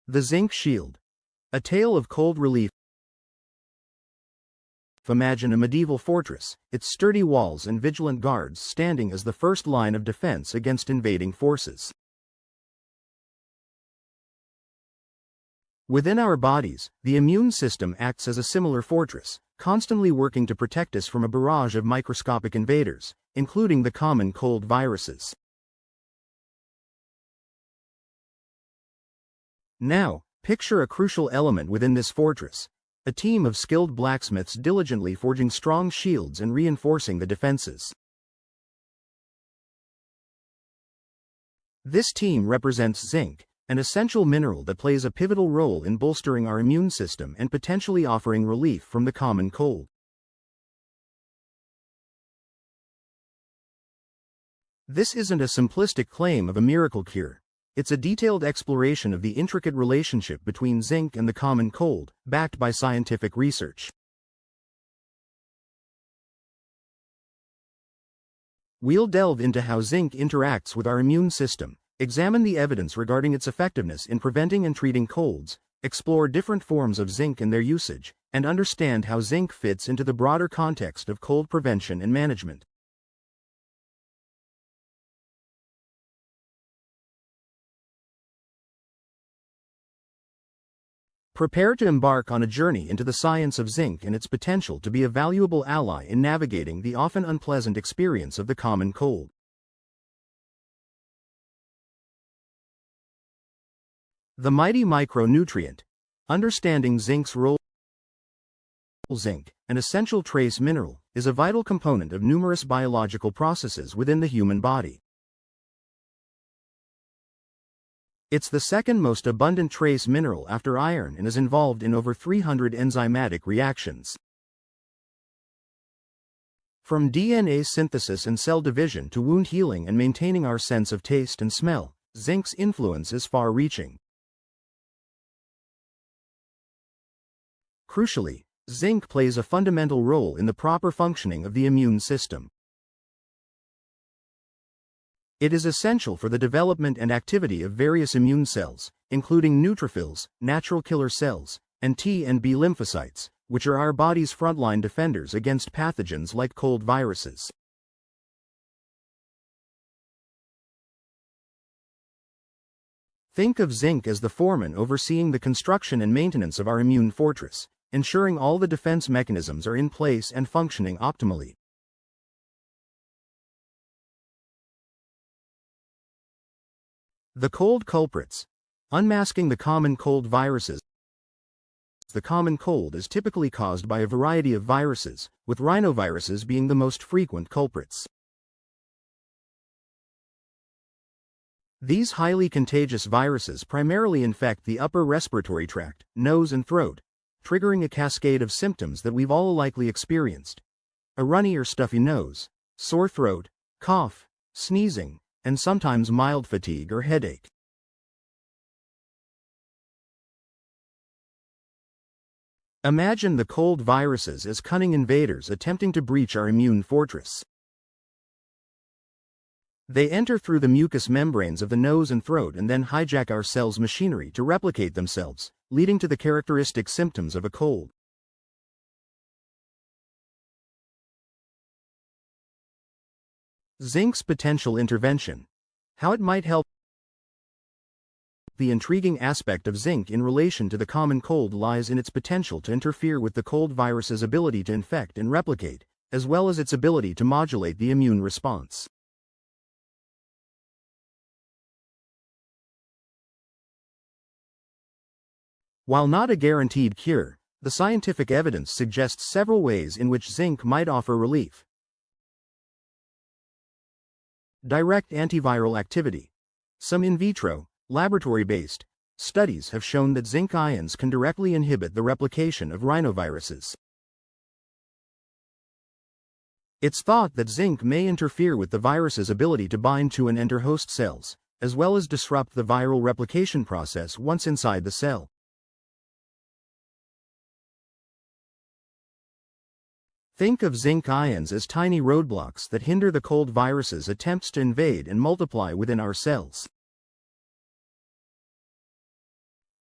The Zinc Shield. A tale of cold relief. Imagine a medieval fortress, its sturdy walls and vigilant guards standing as the first line of defense against invading forces. Within our bodies, the immune system acts as a similar fortress, constantly working to protect us from a barrage of microscopic invaders, including the common cold viruses. Now, picture a crucial element within this fortress: a team of skilled blacksmiths diligently forging strong shields and reinforcing the defenses. This team represents zinc, an essential mineral that plays a pivotal role in bolstering our immune system and potentially offering relief from the common cold. This isn't a simplistic claim of a miracle cure. It's a detailed exploration of the intricate relationship between zinc and the common cold, backed by scientific research. We'll delve into how zinc interacts with our immune system, examine the evidence regarding its effectiveness in preventing and treating colds, explore different forms of zinc and their usage, and understand how zinc fits into the broader context of cold prevention and management. Prepare to embark on a journey into the science of zinc and its potential to be a valuable ally in navigating the often unpleasant experience of the common cold. The mighty micronutrient. Understanding zinc's role. Zinc, an essential trace mineral, is a vital component of numerous biological processes within the human body. It's the second most abundant trace mineral after iron and is involved in over 300 enzymatic reactions. From DNA synthesis and cell division to wound healing and maintaining our sense of taste and smell, zinc's influence is far-reaching. Crucially, zinc plays a fundamental role in the proper functioning of the immune system. It is essential for the development and activity of various immune cells, including neutrophils, natural killer cells, and T and B lymphocytes, which are our body's frontline defenders against pathogens like cold viruses. Think of zinc as the foreman overseeing the construction and maintenance of our immune fortress, ensuring all the defense mechanisms are in place and functioning optimally. The cold culprits. Unmasking the common cold viruses. The common cold is typically caused by a variety of viruses, with rhinoviruses being the most frequent culprits. These highly contagious viruses primarily infect the upper respiratory tract, nose and throat, triggering a cascade of symptoms that we've all likely experienced: a runny or stuffy nose, sore throat, cough, sneezing, and sometimes mild fatigue or headache. Imagine the cold viruses as cunning invaders attempting to breach our immune fortress. They enter through the mucous membranes of the nose and throat and then hijack our cells' machinery to replicate themselves, leading to the characteristic symptoms of a cold. Zinc's potential intervention. How it might help. The intriguing aspect of zinc in relation to the common cold lies in its potential to interfere with the cold virus's ability to infect and replicate, as well as its ability to modulate the immune response. While not a guaranteed cure, the scientific evidence suggests several ways in which zinc might offer relief. Direct antiviral activity. Some in vitro, laboratory-based studies have shown that zinc ions can directly inhibit the replication of rhinoviruses. It's thought that zinc may interfere with the virus's ability to bind to and enter host cells, as well as disrupt the viral replication process once inside the cell. Think of zinc ions as tiny roadblocks that hinder the cold virus's attempts to invade and multiply within our cells.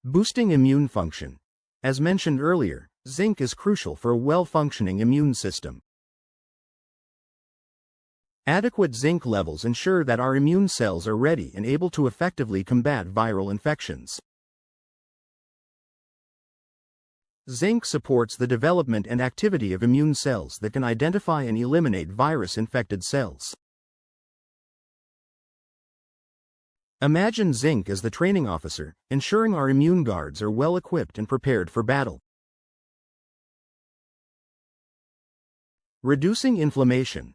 Boosting immune function. As mentioned earlier, zinc is crucial for a well-functioning immune system. Adequate zinc levels ensure that our immune cells are ready and able to effectively combat viral infections. Zinc supports the development and activity of immune cells that can identify and eliminate virus-infected cells. Imagine zinc as the training officer, ensuring our immune guards are well equipped and prepared for battle. Reducing inflammation.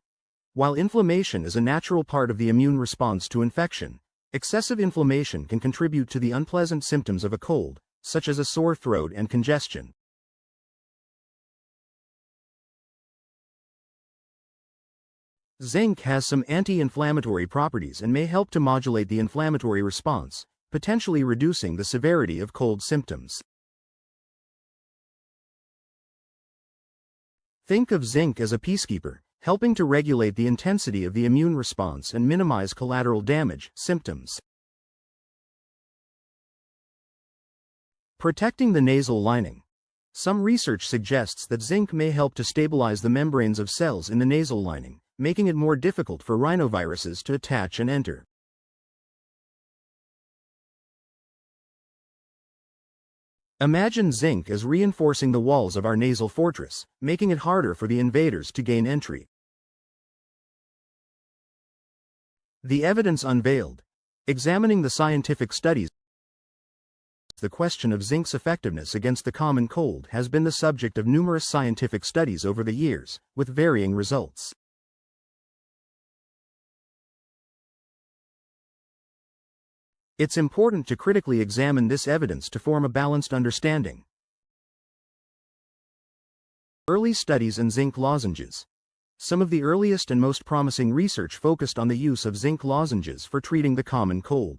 While inflammation is a natural part of the immune response to infection, excessive inflammation can contribute to the unpleasant symptoms of a cold, such as a sore throat and congestion. Zinc has some anti-inflammatory properties and may help to modulate the inflammatory response, potentially reducing the severity of cold symptoms. Think of zinc as a peacekeeper, helping to regulate the intensity of the immune response and minimize collateral damage symptoms. Protecting the nasal lining. Some research suggests that zinc may help to stabilize the membranes of cells in the nasal lining, making it more difficult for rhinoviruses to attach and enter. Imagine zinc as reinforcing the walls of our nasal fortress, making it harder for the invaders to gain entry. The evidence unveiled. Examining the scientific studies, the question of zinc's effectiveness against the common cold has been the subject of numerous scientific studies over the years, with varying results. It's important to critically examine this evidence to form a balanced understanding. Early studies in zinc lozenges. Some of the earliest and most promising research focused on the use of zinc lozenges for treating the common cold.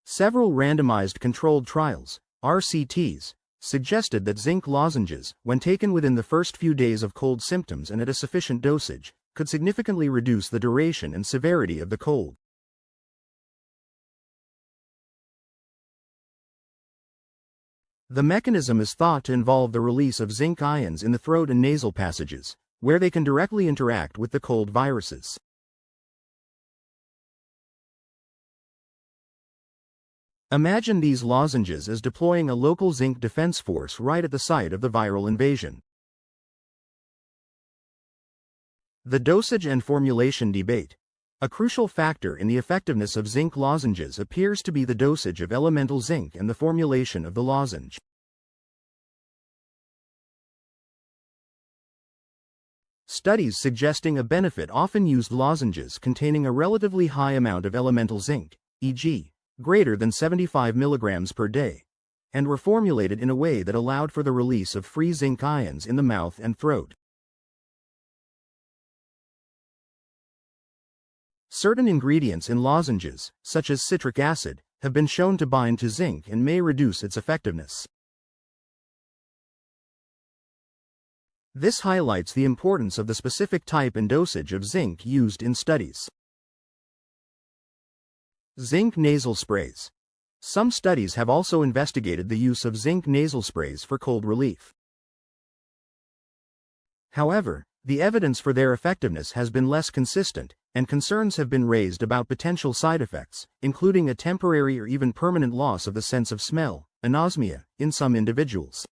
Several randomized controlled trials, RCTs, suggested that zinc lozenges, when taken within the first few days of cold symptoms and at a sufficient dosage, could significantly reduce the duration and severity of the cold. The mechanism is thought to involve the release of zinc ions in the throat and nasal passages, where they can directly interact with the cold viruses. Imagine these lozenges as deploying a local zinc defense force right at the site of the viral invasion. The dosage and formulation debate. A crucial factor in the effectiveness of zinc lozenges appears to be the dosage of elemental zinc and the formulation of the lozenge. Studies suggesting a benefit often used lozenges containing a relatively high amount of elemental zinc, e.g., greater than 75 mg per day, and were formulated in a way that allowed for the release of free zinc ions in the mouth and throat. Certain ingredients in lozenges, such as citric acid, have been shown to bind to zinc and may reduce its effectiveness. This highlights the importance of the specific type and dosage of zinc used in studies. Zinc nasal sprays. Some studies have also investigated the use of zinc nasal sprays for cold relief. However, the evidence for their effectiveness has been less consistent, and concerns have been raised about potential side effects, including a temporary or even permanent loss of the sense of smell, anosmia, in some individuals.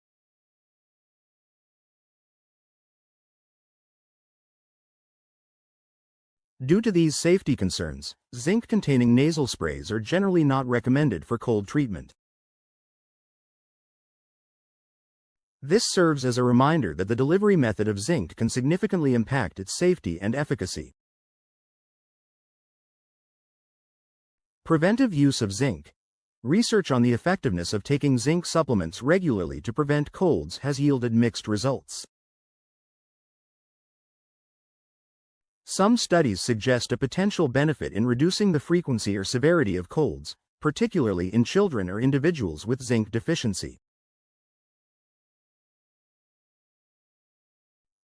Due to these safety concerns, zinc-containing nasal sprays are generally not recommended for cold treatment. This serves as a reminder that the delivery method of zinc can significantly impact its safety and efficacy. Preventive use of zinc. Research on the effectiveness of taking zinc supplements regularly to prevent colds has yielded mixed results. Some studies suggest a potential benefit in reducing the frequency or severity of colds, particularly in children or individuals with zinc deficiency.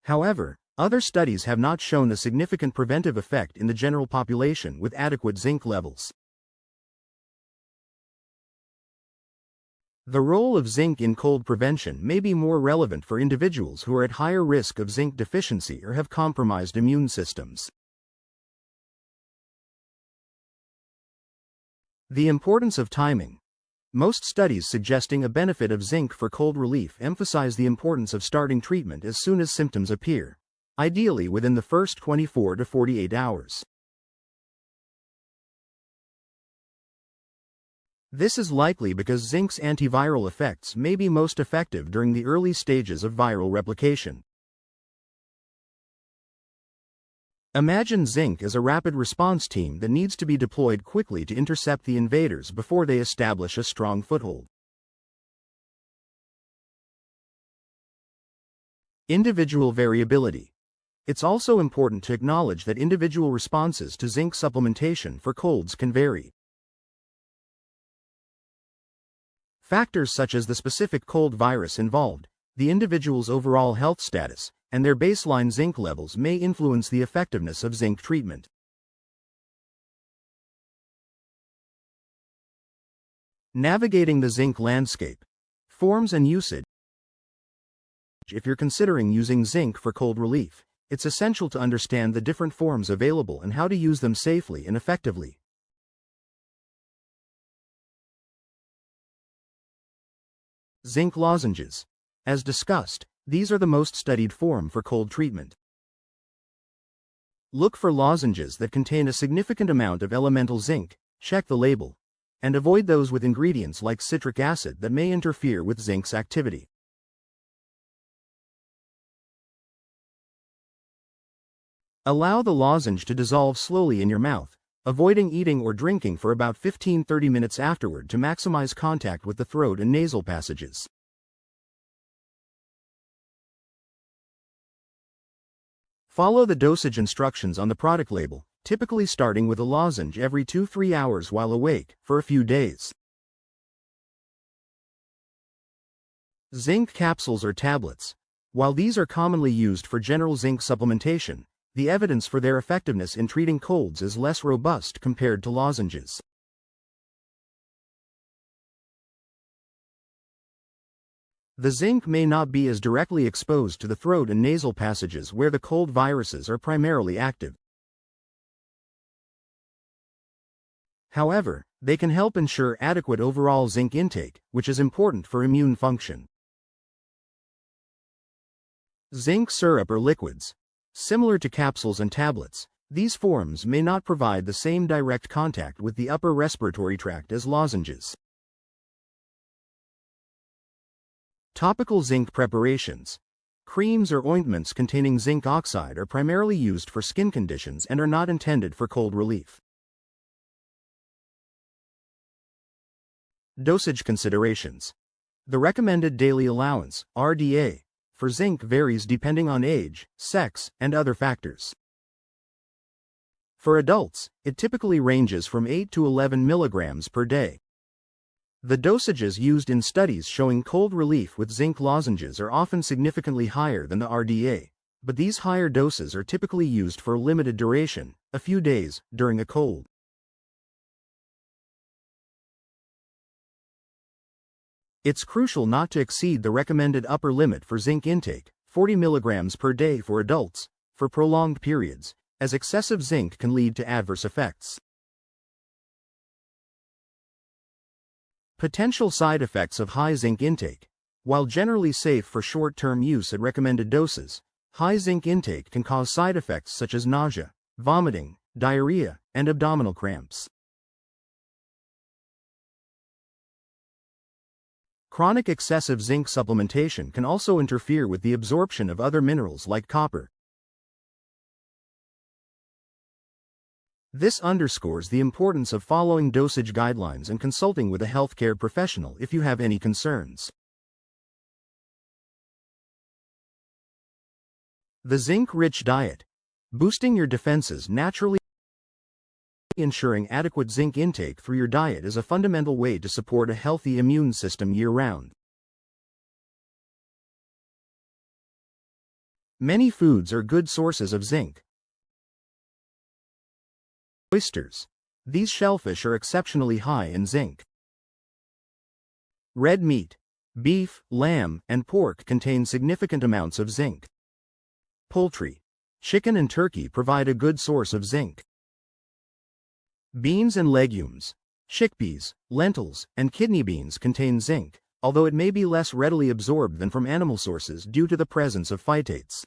However, other studies have not shown a significant preventive effect in the general population with adequate zinc levels. The role of zinc in cold prevention may be more relevant for individuals who are at higher risk of zinc deficiency or have compromised immune systems. The importance of timing. Most studies suggesting a benefit of zinc for cold relief emphasize the importance of starting treatment as soon as symptoms appear, ideally within the first 24 to 48 hours. This is likely because zinc's antiviral effects may be most effective during the early stages of viral replication. Imagine zinc as a rapid response team that needs to be deployed quickly to intercept the invaders before they establish a strong foothold. Individual variability. It's also important to acknowledge that individual responses to zinc supplementation for colds can vary. Factors such as the specific cold virus involved, the individual's overall health status, and their baseline zinc levels may influence the effectiveness of zinc treatment. Navigating the zinc landscape. Forms and usage. If you're considering using zinc for cold relief, it's essential to understand the different forms available and how to use them safely and effectively. Zinc lozenges. As discussed, these are the most studied form for cold treatment. Look for lozenges that contain a significant amount of elemental zinc, check the label, and avoid those with ingredients like citric acid that may interfere with zinc's activity. Allow the lozenge to dissolve slowly in your mouth, avoiding eating or drinking for about 15–30 minutes afterward to maximize contact with the throat and nasal passages. Follow the dosage instructions on the product label, typically starting with a lozenge every 2–3 hours while awake, for a few days. Zinc capsules or tablets. While these are commonly used for general zinc supplementation, the evidence for their effectiveness in treating colds is less robust compared to lozenges. The zinc may not be as directly exposed to the throat and nasal passages where the cold viruses are primarily active. However, they can help ensure adequate overall zinc intake, which is important for immune function. Zinc syrup or liquids. Similar to capsules and tablets, these forms may not provide the same direct contact with the upper respiratory tract as lozenges. Topical zinc preparations. Creams or ointments containing zinc oxide are primarily used for skin conditions and are not intended for cold relief. Dosage considerations. The recommended daily allowance, RDA, for zinc varies depending on age, sex, and other factors. For adults, it typically ranges from 8 to 11 milligrams per day. The dosages used in studies showing cold relief with zinc lozenges are often significantly higher than the RDA, but these higher doses are typically used for a limited duration, a few days, during a cold. It's crucial not to exceed the recommended upper limit for zinc intake, 40 milligrams per day for adults, for prolonged periods, as excessive zinc can lead to adverse effects. Potential side effects of high zinc intake. While generally safe for short-term use at recommended doses, high zinc intake can cause side effects such as nausea, vomiting, diarrhea, and abdominal cramps. Chronic excessive zinc supplementation can also interfere with the absorption of other minerals like copper. This underscores the importance of following dosage guidelines and consulting with a healthcare professional if you have any concerns. The zinc-rich diet. Boosting your defenses naturally. Ensuring adequate zinc intake through your diet is a fundamental way to support a healthy immune system year-round. Many foods are good sources of zinc. Oysters. These shellfish are exceptionally high in zinc. Red meat, beef, lamb, and pork contain significant amounts of zinc. Poultry, chicken and turkey provide a good source of zinc. Beans and legumes, chickpeas, lentils, and kidney beans contain zinc, although it may be less readily absorbed than from animal sources due to the presence of phytates.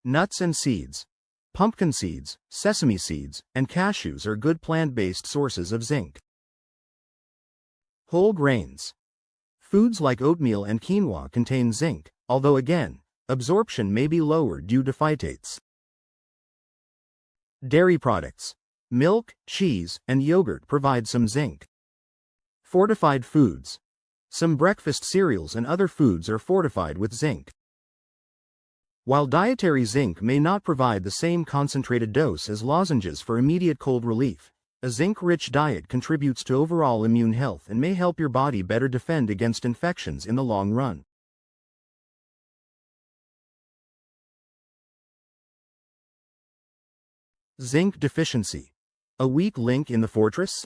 Nuts and seeds. Pumpkin seeds, sesame seeds, and cashews are good plant-based sources of zinc. Whole grains. Foods like oatmeal and quinoa contain zinc, although again, absorption may be lower due to phytates. Dairy products. Milk, cheese, and yogurt provide some zinc. Fortified foods. Some breakfast cereals and other foods are fortified with zinc. While dietary zinc may not provide the same concentrated dose as lozenges for immediate cold relief, a zinc-rich diet contributes to overall immune health and may help your body better defend against infections in the long run. Zinc deficiency. A weak link in the fortress?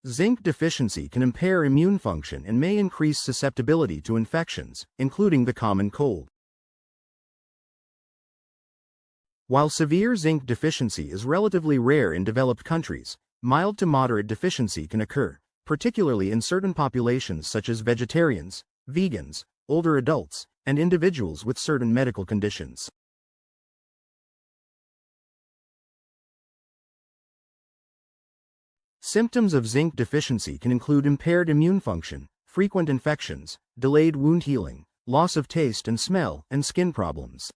Zinc deficiency can impair immune function and may increase susceptibility to infections, including the common cold. While severe zinc deficiency is relatively rare in developed countries, mild to moderate deficiency can occur, particularly in certain populations such as vegetarians, vegans, older adults, and individuals with certain medical conditions. Symptoms of zinc deficiency can include impaired immune function, frequent infections, delayed wound healing, loss of taste and smell, and skin problems.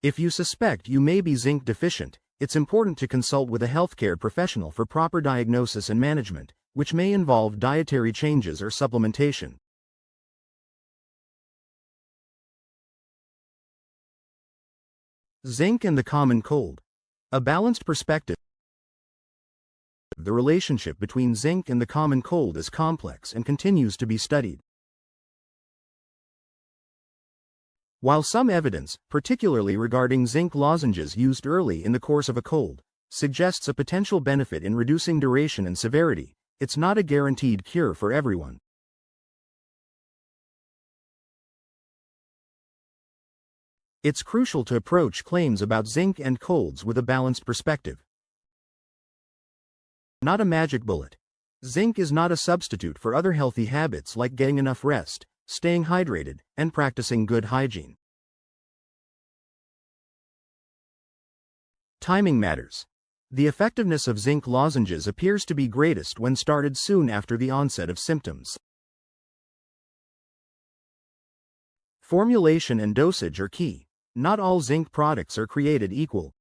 If you suspect you may be zinc deficient, it's important to consult with a healthcare professional for proper diagnosis and management, which may involve dietary changes or supplementation. Zinc and the common cold. A balanced perspective. The relationship between zinc and the common cold is complex and continues to be studied. While some evidence, particularly regarding zinc lozenges used early in the course of a cold, suggests a potential benefit in reducing duration and severity, it's not a guaranteed cure for everyone. It's crucial to approach claims about zinc and colds with a balanced perspective. Not a magic bullet. Zinc is not a substitute for other healthy habits like getting enough rest, staying hydrated, and practicing good hygiene. Timing matters. The effectiveness of zinc lozenges appears to be greatest when started soon after the onset of symptoms. Formulation and dosage are key. Not all zinc products are created equal.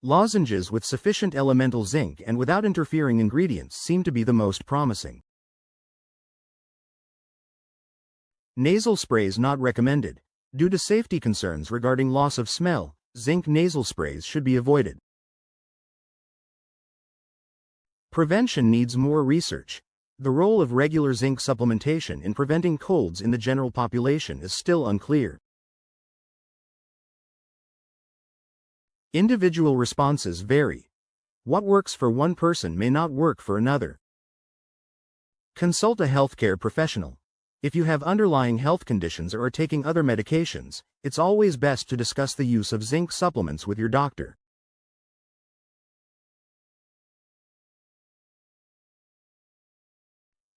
Lozenges with sufficient elemental zinc and without interfering ingredients seem to be the most promising. Nasal sprays not recommended. Due to safety concerns regarding loss of smell, zinc nasal sprays should be avoided. Prevention needs more research. The role of regular zinc supplementation in preventing colds in the general population is still unclear. Individual responses vary. What works for one person may not work for another. Consult a healthcare professional. If you have underlying health conditions or are taking other medications, it's always best to discuss the use of zinc supplements with your doctor.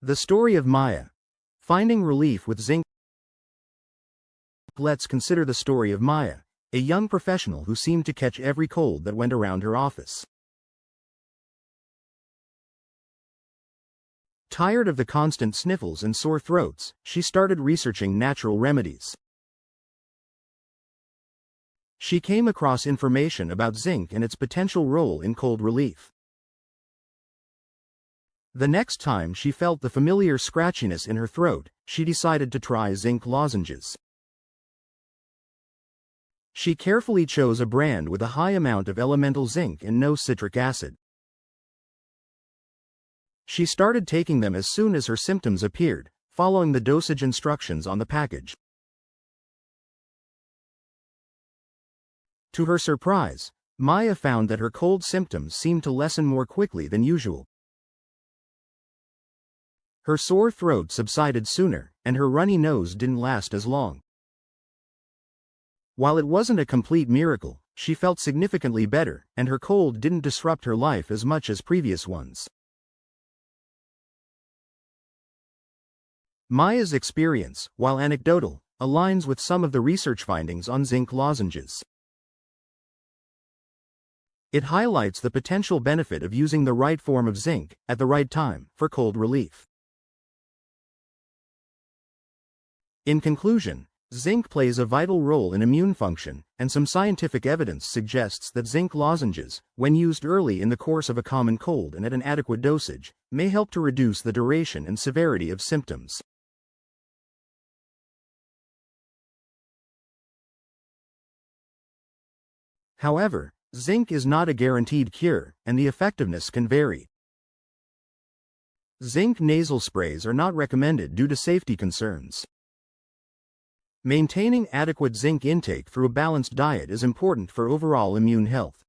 The story of Maya. Finding relief with zinc. Let's consider the story of Maya, a young professional who seemed to catch every cold that went around her office. Tired of the constant sniffles and sore throats, she started researching natural remedies. She came across information about zinc and its potential role in cold relief. The next time she felt the familiar scratchiness in her throat, she decided to try zinc lozenges. She carefully chose a brand with a high amount of elemental zinc and no citric acid. She started taking them as soon as her symptoms appeared, following the dosage instructions on the package. To her surprise, Maya found that her cold symptoms seemed to lessen more quickly than usual. Her sore throat subsided sooner, and her runny nose didn't last as long. While it wasn't a complete miracle, she felt significantly better, and her cold didn't disrupt her life as much as previous ones. Maya's experience, while anecdotal, aligns with some of the research findings on zinc lozenges. It highlights the potential benefit of using the right form of zinc, at the right time, for cold relief. In conclusion, zinc plays a vital role in immune function, and some scientific evidence suggests that zinc lozenges, when used early in the course of a common cold and at an adequate dosage, may help to reduce the duration and severity of symptoms. However, zinc is not a guaranteed cure, and the effectiveness can vary. Zinc nasal sprays are not recommended due to safety concerns. Maintaining adequate zinc intake through a balanced diet is important for overall immune health.